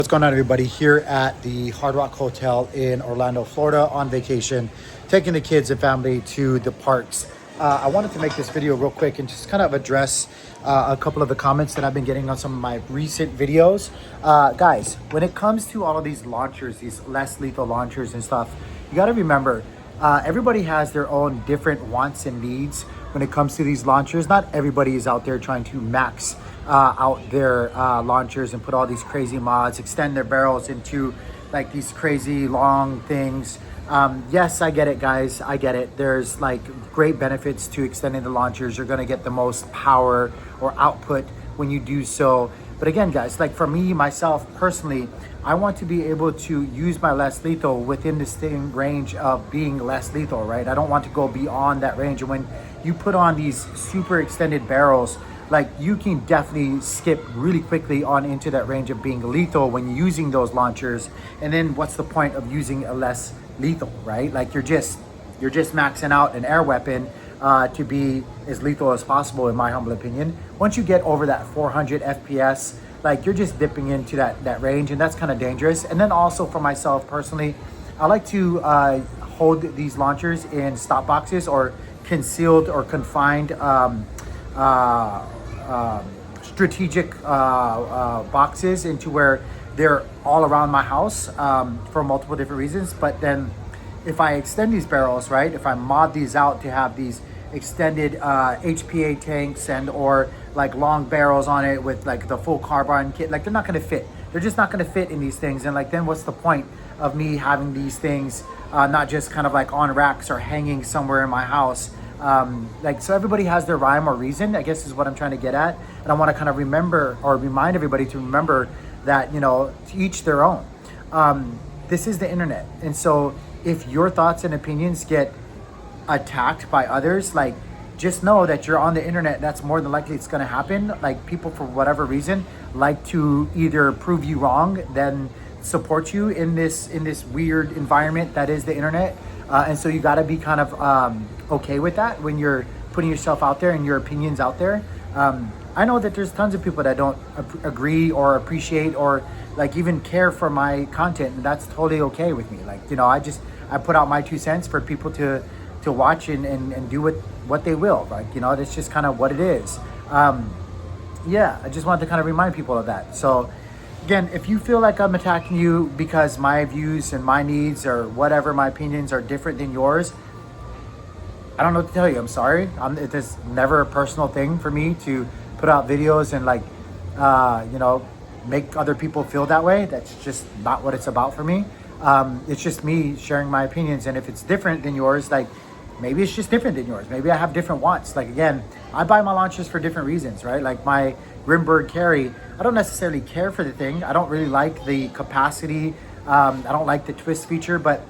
What's going on, everybody? Here at the Hard Rock Hotel in Orlando, Florida, on vacation, taking the kids and family to the parks. I wanted to make this video real quick and just kind of address a couple of the comments that I've been getting on some of my recent videos. Guys, when it comes to all of these launchers, these less lethal launchers and stuff, you got to remember, everybody has their own different wants and needs when it comes to these launchers. Not everybody is out there trying to max out their launchers and put all these crazy mods, extend their barrels into like these crazy long things. Yes, I get it, guys. I get it. There's like great benefits to extending the launchers. You're going to get the most power or output when you do so. But again, guys, like for me, myself personally, I want to be able to use my less lethal within the same range of being less lethal, right? I don't want to go beyond that range. And when you put on these super extended barrels, like you can definitely skip really quickly on into that range of being lethal when using those launchers. And then what's the point of using a less lethal, right? Like you're just maxing out an air weapon to be as lethal as possible, in my humble opinion. Once you get over that 400 FPS, like you're just dipping into that range, and that's kind of dangerous. And then also for myself personally, I like to hold these launchers in stop boxes or concealed or confined strategic boxes into where they're all around my house for multiple different reasons. But then if I extend these barrels, right, if I mod these out to have these extended HPA tanks and or like long barrels on it with like the full carbine kit, like they're not going to fit. They're just not going to fit in these things. And like then what's the point of me having these things not just kind of like on racks or hanging somewhere in my house? Like, so everybody has their rhyme or reason, I guess is what I'm trying to get at. And I want to kind of remember or remind everybody to remember that, you know, to each their own. This is the internet. And so if your thoughts and opinions get attacked by others, like just know that you're on the internet. That's more than likely it's going to happen. Like people, for whatever reason, like to either prove you wrong, then support you in this weird environment that is the internet. And so you got to be kind of okay with that when you're putting yourself out there and your opinions out there. I know that there's tons of people that don't agree or appreciate or like even care for my content, and that's totally okay with me. Like, you know, I put out my 2 cents for people to watch and do what they will. Like, you know, that's just kind of what it is. Yeah, I just wanted to kind of remind people of that. So again, if you feel like I'm attacking you because my views and my needs or whatever, my opinions are different than yours, I don't know what to tell you. I'm sorry. It is never a personal thing for me to put out videos and like, you know, make other people feel that way. That's just not what it's about for me. It's just me sharing my opinions. And if it's different than yours, like maybe it's just different than yours. Maybe I have different wants. Like again, I buy my launchers for different reasons, right? Like my Grimberg carry, I don't necessarily care for the thing. I don't really like the capacity. I don't like the twist feature, but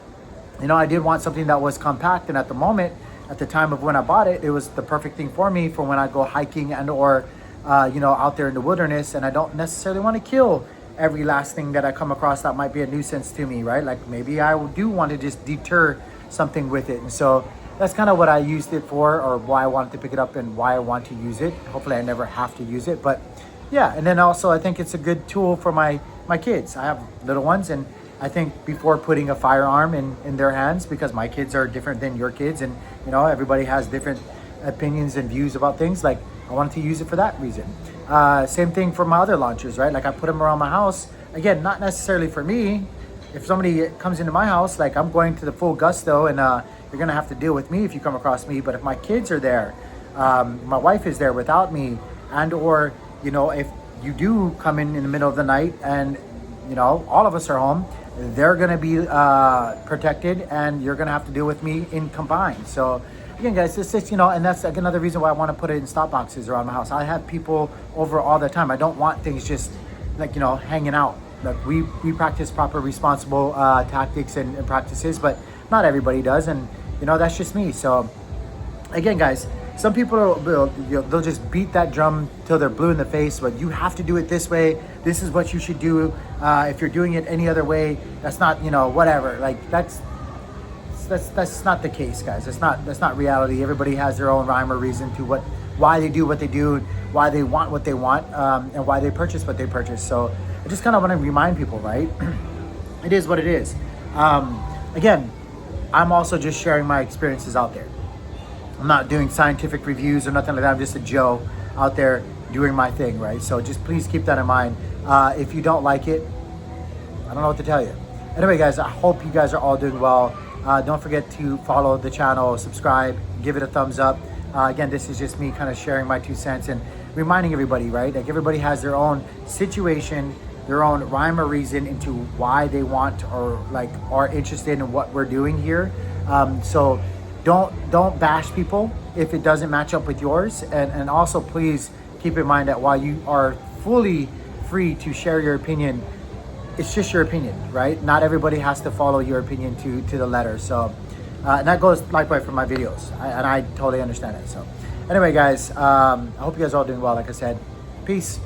you know, I did want something that was compact. And at the moment, at the time of when I bought it, it was the perfect thing for me for when I go hiking and or, you know, out there in the wilderness. And I don't necessarily want to kill every last thing that I come across that might be a nuisance to me, right? Like maybe I do want to just deter something with it. And so that's kind of what I used it for, or why I wanted to pick it up and why I want to use it. Hopefully I never have to use it, but yeah. And then also I think it's a good tool for my kids. I have little ones, and I think before putting a firearm in their hands, because my kids are different than your kids, and you know, everybody has different opinions and views about things, like I wanted to use it for that reason. Same thing for my other launchers, right? Like I put them around my house, again, not necessarily for me. If somebody comes into my house, like I'm going to the full gusto, and you're gonna have to deal with me if you come across me. But if my kids are there, my wife is there without me, and or you know, if you do come in the middle of the night and you know, all of us are home, they're gonna be protected, and you're gonna have to deal with me in combined. So again, guys, this is, you know, and that's like another reason why I want to put it in stop boxes around my house. I have people over all the time. I don't want things just like, you know, hanging out. Like we practice proper responsible tactics and practices, but not everybody does, and you know, that's just me. So again, guys, some people they'll just beat that drum till they're blue in the face, but you have to do it this way. This is what you should do. If you're doing it any other way, that's not, you know, whatever. Like that's not the case, guys. That's not reality. Everybody has their own rhyme or reason to why they do what they do, why they want what they want, and why they purchase what they purchase. So I just kind of want to remind people, right? It is what it is. Again, I'm also just sharing my experiences out there. I'm not doing scientific reviews or nothing like that. I'm just a Joe out there doing my thing, right? So just please keep that in mind. If you don't like it, I don't know what to tell you. Anyway, guys, I hope you guys are all doing well. Don't forget to follow the channel, subscribe, give it a thumbs up. Again, this is just me kind of sharing my 2 cents and reminding everybody, right? Like everybody has their own situation, their own rhyme or reason into why they want or like are interested in what we're doing here. So don't bash people if it doesn't match up with yours. And also please keep in mind that while you are fully free to share your opinion, it's just your opinion, right? Not everybody has to follow your opinion to the letter. So, and that goes likewise for my videos. And I totally understand it. So anyway, guys, I hope you guys are all doing well. Like I said, peace.